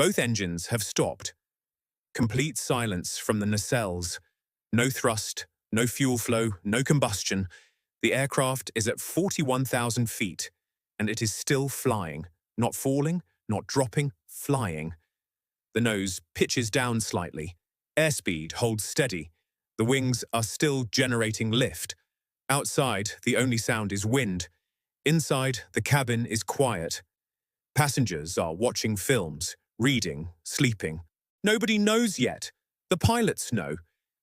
Both engines have stopped. Complete silence from the nacelles. No thrust, no fuel flow, no combustion. The aircraft is at 41,000 feet, and it is still flying. Not falling, not dropping, flying. The nose pitches down slightly. Airspeed holds steady. The wings are still generating lift. Outside, the only sound is wind. Inside, the cabin is quiet. Passengers are watching films, reading, sleeping. Nobody knows yet. The pilots know.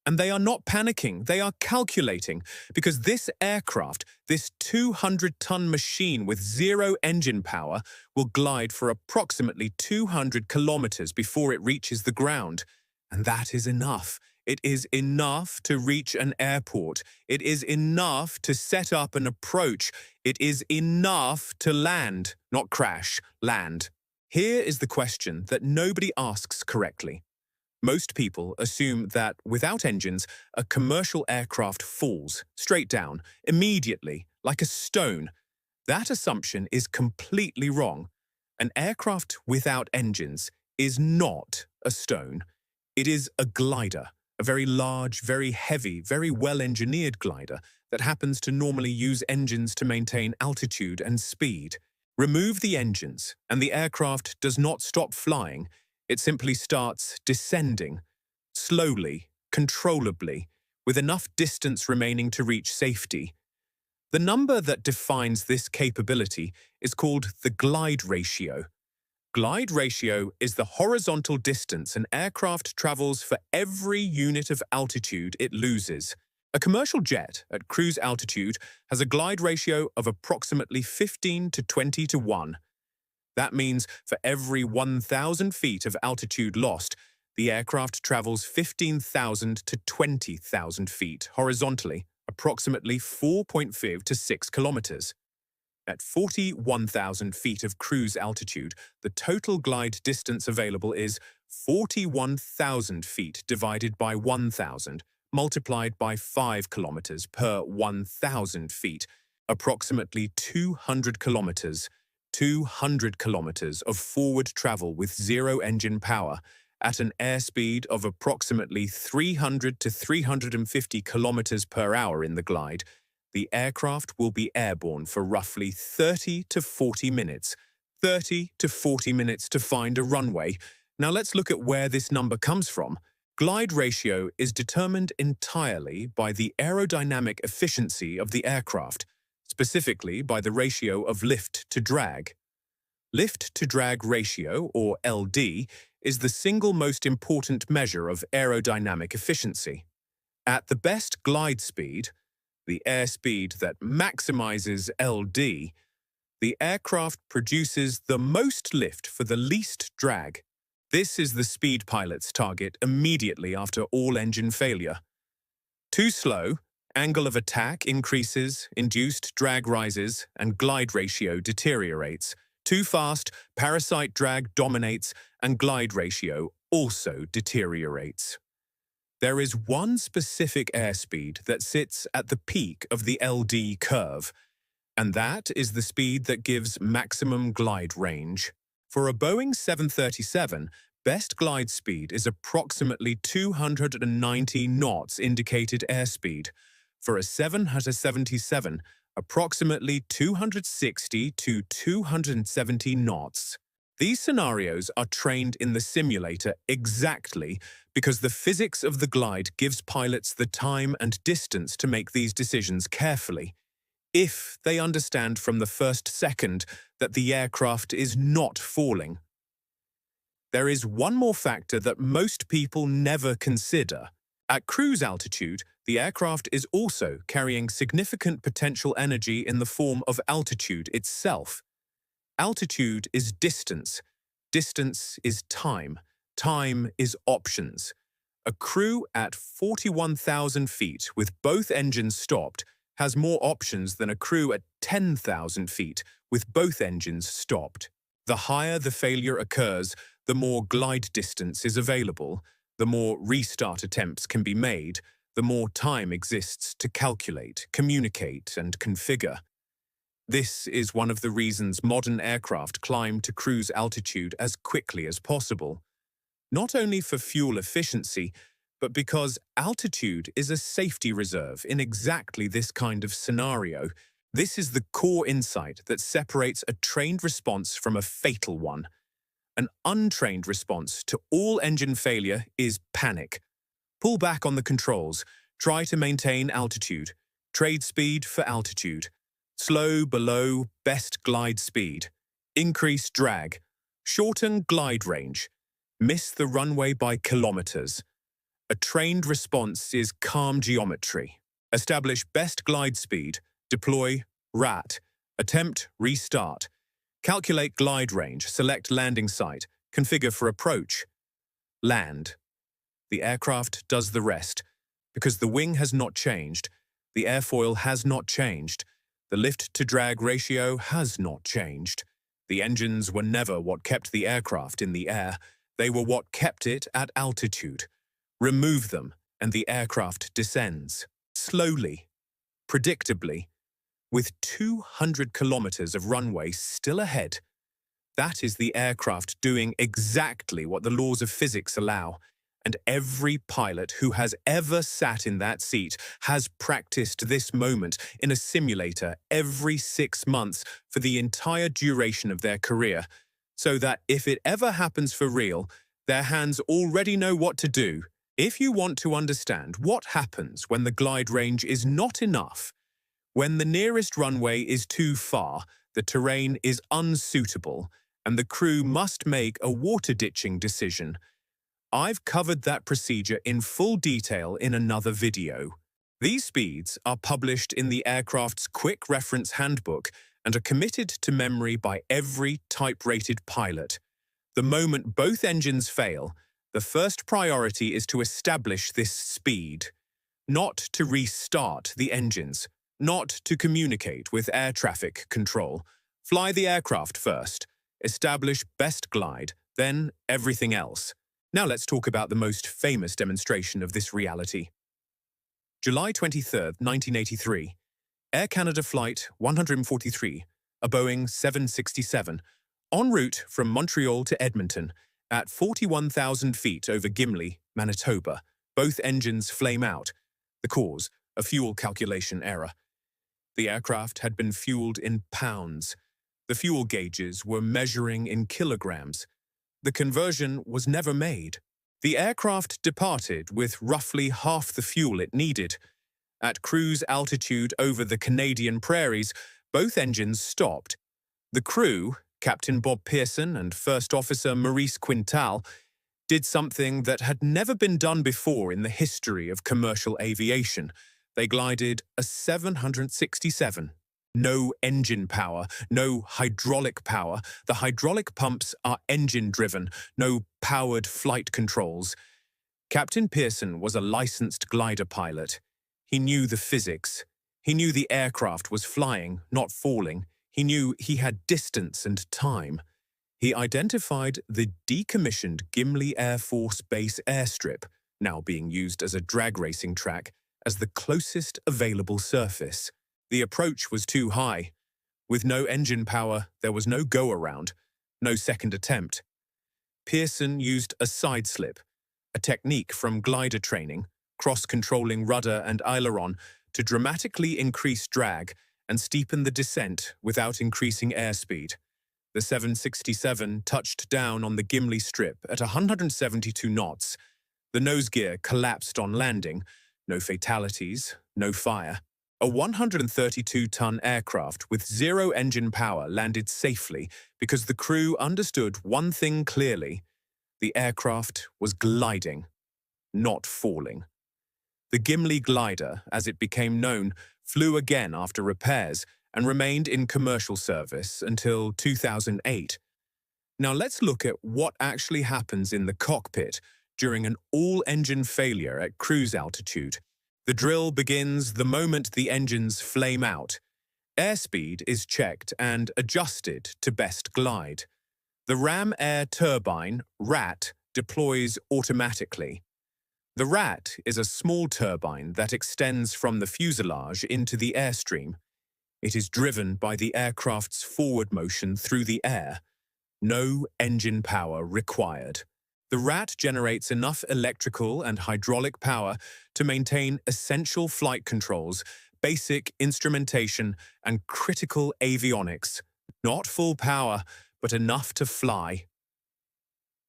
And they are not panicking, they are calculating, because this aircraft, this 200-ton machine with zero engine power, will glide for approximately 200 kilometers before it reaches the ground. And that is enough. It is enough to reach an airport. It is enough to set up an approach. It is enough to land, not crash, land. Here is the question that nobody asks correctly. Most people assume that without engines, a commercial aircraft falls straight down, immediately, like a stone. That assumption is completely wrong. An aircraft without engines is not a stone. It is a glider, a very large, very heavy, very well-engineered glider that happens to normally use engines to maintain altitude and speed. Remove the engines, and the aircraft does not stop flying. It simply starts descending, slowly, controllably, with enough distance remaining to reach safety. The number that defines this capability is called the glide ratio. Glide ratio is the horizontal distance an aircraft travels for every unit of altitude it loses. A commercial jet at cruise altitude has a glide ratio of approximately 15 to 20 to 1. That means for every 1,000 feet of altitude lost, the aircraft travels 15,000 to 20,000 feet horizontally, approximately 4.5 to 6 kilometers. At 41,000 feet of cruise altitude, the total glide distance available is 41,000 feet divided by 1,000, multiplied by 5 kilometers per 1,000 feet, approximately 200 kilometers. 200 kilometers of forward travel with zero engine power at an airspeed of approximately 300 to 350 kilometers per hour in the glide. The aircraft will be airborne for roughly 30 to 40 minutes. 30 to 40 minutes to find a runway. Now let's look at where this number comes from. Glide ratio is determined entirely by the aerodynamic efficiency of the aircraft, specifically by the ratio of lift to drag. Lift to drag ratio, or LD, is the single most important measure of aerodynamic efficiency. At the best glide speed, the airspeed that maximizes LD, the aircraft produces the most lift for the least drag. This is the speed pilot's target immediately after all engine failure. Too slow, angle of attack increases, induced drag rises, and glide ratio deteriorates. Too fast, parasite drag dominates, and glide ratio also deteriorates. There is one specific airspeed that sits at the peak of the LD curve, and that is the speed that gives maximum glide range. For a Boeing 737, best glide speed is approximately 290 knots indicated airspeed. For a 777, approximately 260 to 270 knots. These scenarios are trained in the simulator exactly because the physics of the glide gives pilots the time and distance to make these decisions carefully, if they understand from the first second that the aircraft is not falling. There is one more factor that most people never consider. At cruise altitude, the aircraft is also carrying significant potential energy in the form of altitude itself. Altitude is distance. Distance is time. Time is options. A crew at 41,000 feet with both engines stopped has more options than a crew at 10,000 feet with both engines stopped. The higher the failure occurs, the more glide distance is available, the more restart attempts can be made, the more time exists to calculate, communicate, and configure. This is one of the reasons modern aircraft climb to cruise altitude as quickly as possible. Not only for fuel efficiency, but because altitude is a safety reserve in exactly this kind of scenario. This is the core insight that separates a trained response from a fatal one. An untrained response to all engine failure is panic. Pull back on the controls. Try to maintain altitude. Trade speed for altitude. Slow below best glide speed. Increase drag. Shorten glide range. Miss the runway by kilometers. A trained response is calm geometry. Establish best glide speed. Deploy RAT. Attempt restart. Calculate glide range. Select landing site. Configure for approach. Land. The aircraft does the rest. Because the wing has not changed, the airfoil has not changed, the lift-to-drag ratio has not changed. The engines were never what kept the aircraft in the air. They were what kept it at altitude. Remove them, and the aircraft descends. Slowly, predictably, with 200 kilometers of runway still ahead. That is the aircraft doing exactly what the laws of physics allow. And every pilot who has ever sat in that seat has practiced this moment in a simulator every 6 months for the entire duration of their career, so that if it ever happens for real, their hands already know what to do. If you want to understand what happens when the glide range is not enough, when the nearest runway is too far, the terrain is unsuitable, and the crew must make a water ditching decision, I've covered that procedure in full detail in another video. These speeds are published in the aircraft's Quick Reference Handbook and are committed to memory by every type-rated pilot. The moment both engines fail, the first priority is to establish this speed, not to restart the engines, not to communicate with air traffic control. Fly the aircraft first, establish best glide, then everything else. Now let's talk about the most famous demonstration of this reality. July 23, 1983. Air Canada Flight 143, a Boeing 767, en route from Montreal to Edmonton at 41,000 feet over Gimli, Manitoba. Both engines flame out. The cause, a fuel calculation error. The aircraft had been fueled in pounds. The fuel gauges were measuring in kilograms. The conversion was never made. The aircraft departed with roughly half the fuel it needed. At cruise altitude over the Canadian prairies, both engines stopped. The crew, Captain Bob Pearson and First Officer Maurice Quintal, did something that had never been done before in the history of commercial aviation. They glided a 767. No engine power, no hydraulic power. The hydraulic pumps are engine-driven, no powered flight controls. Captain Pearson was a licensed glider pilot. He knew the physics. He knew the aircraft was flying, not falling. He knew he had distance and time. He identified the decommissioned Gimli Air Force Base airstrip, now being used as a drag racing track, as the closest available surface. The approach was too high. With no engine power, there was no go-around, no second attempt. Pearson used a side slip, a technique from glider training, cross-controlling rudder and aileron to dramatically increase drag and steepen the descent without increasing airspeed. The 767 touched down on the Gimli Strip at 172 knots. The nose gear collapsed on landing. No fatalities, no fire. A 132-ton aircraft with zero engine power landed safely because the crew understood one thing clearly. The aircraft was gliding, not falling. The Gimli Glider, as it became known, flew again after repairs and remained in commercial service until 2008. Now let's look at what actually happens in the cockpit during an all-engine failure at cruise altitude. The drill begins the moment the engines flame out. Airspeed is checked and adjusted to best glide. The Ram Air Turbine, RAT, deploys automatically. The RAT is a small turbine that extends from the fuselage into the airstream. It is driven by the aircraft's forward motion through the air. No engine power required. The RAT generates enough electrical and hydraulic power to maintain essential flight controls, basic instrumentation, and critical avionics. Not full power, but enough to fly.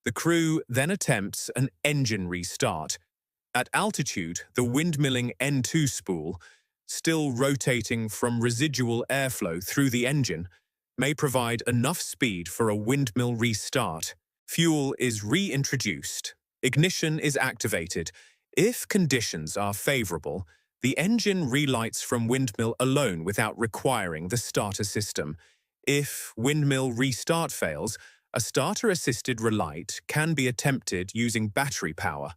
The crew then attempts an engine restart. At altitude, the windmilling N2 spool, still rotating from residual airflow through the engine, may provide enough speed for a windmill restart. Fuel is reintroduced. Ignition is activated. If conditions are favorable, the engine relights from windmill alone without requiring the starter system. If windmill restart fails, a starter-assisted relight can be attempted using battery power.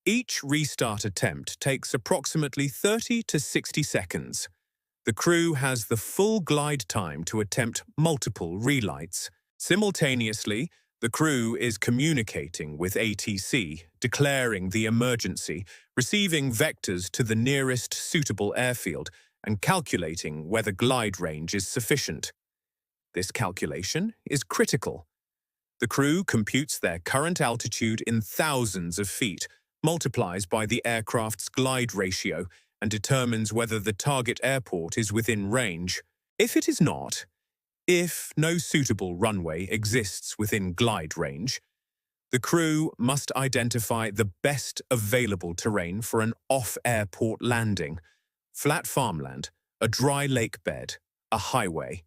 Each restart attempt takes approximately 30 to 60 seconds. The crew has the full glide time to attempt multiple relights. Simultaneously, the crew is communicating with ATC, declaring the emergency, receiving vectors to the nearest suitable airfield, and calculating whether glide range is sufficient. This calculation is critical. The crew computes their current altitude in thousands of feet, multiplies by the aircraft's glide ratio, and determines whether the target airport is within range. If it is not, if no suitable runway exists within glide range, the crew must identify the best available terrain for an off-airport landing: flat farmland, a dry lake bed, a highway.